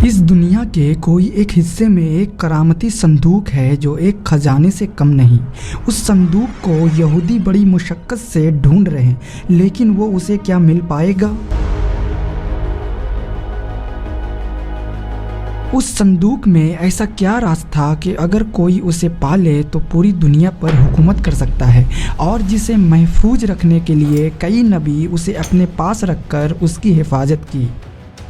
اس دنیا کے کوئی ایک حصے میں ایک کرامتی صندوق ہے جو ایک خزانے سے کم نہیں۔ اس صندوق کو یہودی بڑی مشقت سے ڈھونڈ رہے ہیں، لیکن وہ اسے کیا مل پائے گا؟ اس صندوق میں ایسا کیا راز تھا کہ اگر کوئی اسے پا لے تو پوری دنیا پر حکومت کر سکتا ہے، اور جسے محفوظ رکھنے کے لیے کئی نبی اسے اپنے پاس رکھ کر اس کی حفاظت کی۔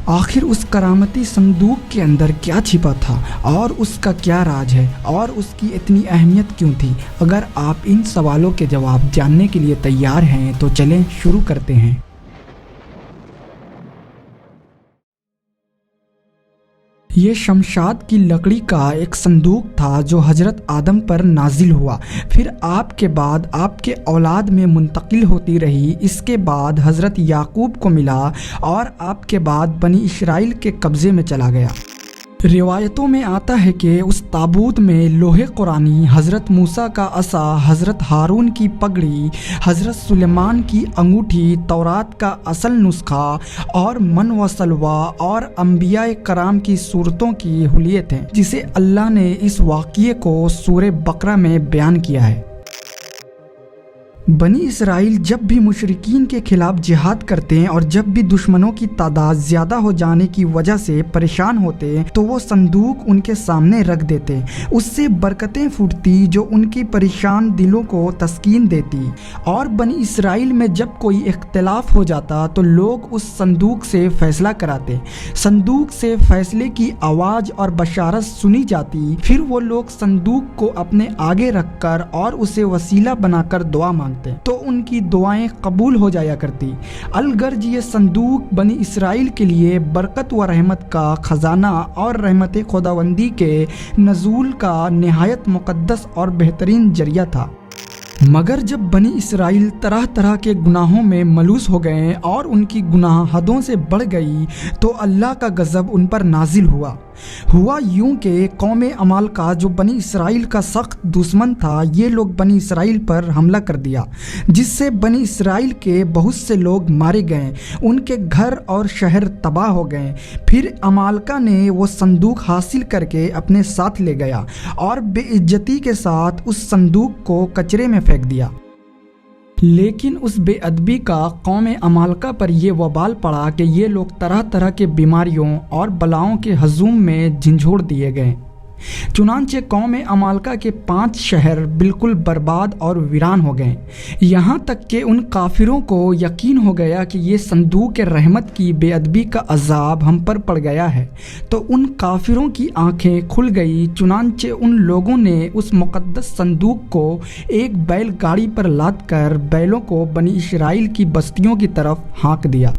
آخر اس کرامتی صندوق کے اندر کیا چھپا تھا، اور اس کا کیا راز ہے، اور اس کی اتنی اہمیت کیوں تھی؟ اگر آپ ان سوالوں کے جواب جاننے کے لیے تیار ہیں تو چلیں شروع کرتے ہیں۔ یہ شمشاد کی لکڑی کا ایک صندوق تھا جو حضرت آدم پر نازل ہوا، پھر آپ کے بعد آپ کے اولاد میں منتقل ہوتی رہی، اس کے بعد حضرت یعقوب کو ملا اور آپ کے بعد بنی اسرائیل کے قبضے میں چلا گیا۔ روایتوں میں آتا ہے کہ اس تابوت میں لوح قرآنی، حضرت موسیٰ کا عصا، حضرت ہارون کی پگڑی، حضرت سلیمان کی انگوٹھی، تورات کا اصل نسخہ اور من و سلوہ اور انبیاء کرام کی صورتوں کی حلیت ہیں، جسے اللہ نے اس واقعے کو سورہ بقرہ میں بیان کیا ہے۔ بنی اسرائیل جب بھی مشرکین کے خلاف جہاد کرتے ہیں اور جب بھی دشمنوں کی تعداد زیادہ ہو جانے کی وجہ سے پریشان ہوتے تو وہ صندوق ان کے سامنے رکھ دیتے، اس سے برکتیں پھوٹتی جو ان کی پریشان دلوں کو تسکین دیتی، اور بنی اسرائیل میں جب کوئی اختلاف ہو جاتا تو لوگ اس صندوق سے فیصلہ کراتے، صندوق سے فیصلے کی آواز اور بشارت سنی جاتی، پھر وہ لوگ صندوق کو اپنے آگے رکھ کر اور اسے وسیلہ بنا کر دعا مانگتے تو ان کی دعائیں قبول ہو جایا کرتی۔ الغرض یہ صندوق بنی اسرائیل کے لیے برکت و رحمت کا خزانہ اور رحمت خداوندی کے نزول کا نہایت مقدس اور بہترین ذریعہ تھا۔ مگر جب بنی اسرائیل طرح طرح کے گناہوں میں ملوث ہو گئے اور ان کی گناہ حدوں سے بڑھ گئی تو اللہ کا غضب ان پر نازل ہوا یوں کہ قوم عمالقہ جو بنی اسرائیل کا سخت دشمن تھا، یہ لوگ بنی اسرائیل پر حملہ کر دیا، جس سے بنی اسرائیل کے بہت سے لوگ مارے گئے، ان کے گھر اور شہر تباہ ہو گئے۔ پھر عمالقہ نے وہ صندوق حاصل کر کے اپنے ساتھ لے گیا اور بے عزتی کے ساتھ اس صندوق کو کچرے میں پھینک دیا۔ لیکن اس بے ادبی کا قوم عمالقہ پر یہ وبال پڑا کہ یہ لوگ طرح طرح کے بیماریوں اور بلاؤں کے ہجوم میں جھنجھوڑ دیے گئے۔ چنانچہ قوم عمالقہ کے 5 شہر بالکل برباد اور ویران ہو گئے، یہاں تک کہ ان کافروں کو یقین ہو گیا کہ یہ صندوق رحمت کی بے ادبی کا عذاب ہم پر پڑ گیا ہے، تو ان کافروں کی آنکھیں کھل گئی۔ چنانچہ ان لوگوں نے اس مقدس صندوق کو ایک بیل گاڑی پر لاد کر بیلوں کو بنی اسرائیل کی بستیوں کی طرف ہانک دیا۔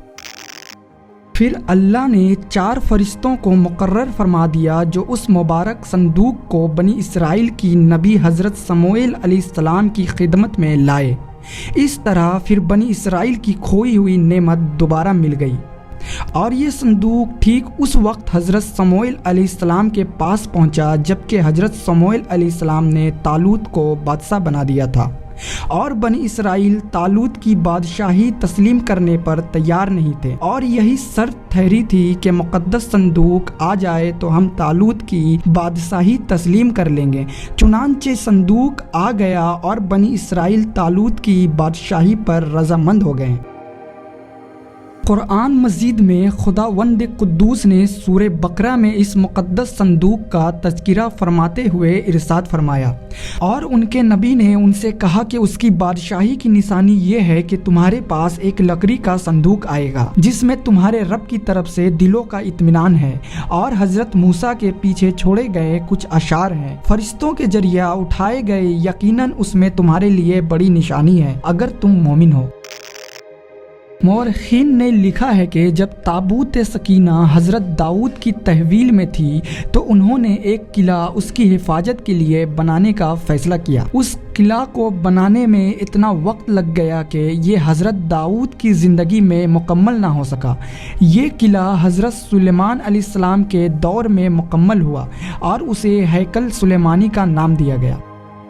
پھر اللہ نے 4 فرشتوں کو مقرر فرما دیا جو اس مبارک صندوق کو بنی اسرائیل کی نبی حضرت سموئیل علیہ السلام کی خدمت میں لائے۔ اس طرح پھر بنی اسرائیل کی کھوئی ہوئی نعمت دوبارہ مل گئی، اور یہ صندوق ٹھیک اس وقت حضرت سموئیل علیہ السلام کے پاس پہنچا جبکہ حضرت سموئیل علیہ السلام نے طالوت کو بادشاہ بنا دیا تھا، اور بنی اسرائیل طالوت کی بادشاہی تسلیم کرنے پر تیار نہیں تھے، اور یہی شرط ٹھہری تھی کہ مقدس صندوق آ جائے تو ہم طالوت کی بادشاہی تسلیم کر لیں گے۔ چنانچہ صندوق آ گیا اور بنی اسرائیل طالوت کی بادشاہی پر رضامند ہو گئے۔ قرآن مجید میں خداوند قدوس نے سورہ بقرہ میں اس مقدس صندوق کا تذکرہ فرماتے ہوئے ارشاد فرمایا، اور ان کے نبی نے ان سے کہا کہ اس کی بادشاہی کی نشانی یہ ہے کہ تمہارے پاس ایک لکڑی کا صندوق آئے گا جس میں تمہارے رب کی طرف سے دلوں کا اطمینان ہے، اور حضرت موسیٰ کے پیچھے چھوڑے گئے کچھ اشعار ہیں، فرشتوں کے ذریعہ اٹھائے گئے، یقیناً اس میں تمہارے لیے بڑی نشانی ہے اگر تم مومن ہو۔ مورخین نے لکھا ہے کہ جب تابوت سکینہ حضرت داؤد کی تحویل میں تھی تو انہوں نے ایک قلعہ اس کی حفاظت کے لیے بنانے کا فیصلہ کیا۔ اس قلعہ کو بنانے میں اتنا وقت لگ گیا کہ یہ حضرت داؤد کی زندگی میں مکمل نہ ہو سکا۔ یہ قلعہ حضرت سلیمان علیہ السلام کے دور میں مکمل ہوا اور اسے ہیکل سلیمانی کا نام دیا گیا۔